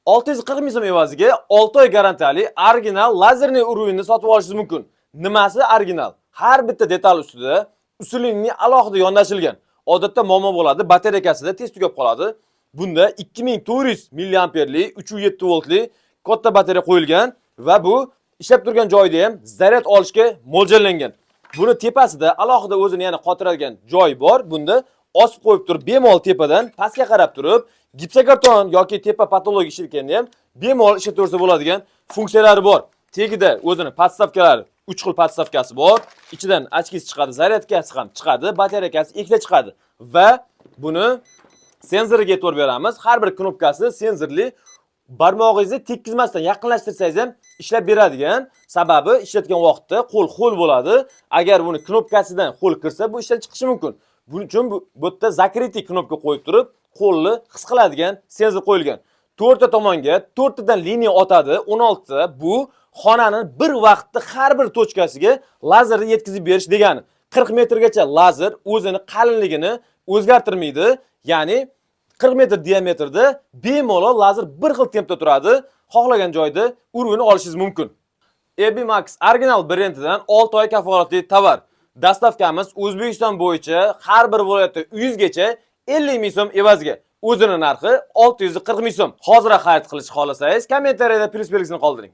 640 ming so'm evaziga 6 oy garantiyali original lazerli urug'ini sotib olishingiz mumkin. Nimasi original? Har bitta detal ustida usulining alohida yondashilgan. Odatda muammo bo'ladi, batareyasida tez tugab qoladi. Bunda 2400 mAhli 3.7 voltli katta batareya qo'yilgan va bu ishlab turgan joyda ham zaryad olishga mo'ljallangan. Buni tepasida alohida o'zini yana qotiradigan joy bor. Bunda osib qo'yib turib, bemalol tepadan pastga qarab turib, gipsokarton yoki tepa patologik ishlatganda ham bemalol ishlataversa bo'ladigan funksiyalari bor. Tegida o'zini podstavkalari 3 xil podstavkasi bor. Ichidan ochkisi chiqadi, zaryadkasi ham chiqadi, batareyasi ikkita chiqadi va buni senzoriga e'tibor beramiz. Har bir knopkasi senzorli. Barmog'ingizni tekkizmasdan yaqinlashtirsangiz ham ishlab beradigan. Sababi ishlatgan vaqtda qo'l ho'l bo'ladi. Agar buni knopkasidan ho'l kirsa, bu ishdan chiqishi mumkin. Buning uchun bu yerda zakritik knopka qo'yib turib, qo'lni his qiladigan senzor qo'yilgan. 4 ta tomonga 4 tadan liniya o'tadi. 16 ta bu xonaning bir vaqtda har bir tochkasiga lazerni yetkazib berish degani. 40 metrgacha lazer o'zini qalinligini o'zgartirmaydi. Ya'ni 40 metr diametrda bemalol lazer bir xil tempda turadi. Xohlagan joyda urug'ini olishingiz mumkin. Ebimax original brendidan 6 oy kafolatli tovar. Dastavkamiz O'zbekiston bo'yicha har bir viloyatda 100 gacha 50 ming so'm evaziga. O'zining narxi 640 ming so'm. Hozir xarid qilish xohlasangiz, kommentariyada plyus belgisini qoldiring.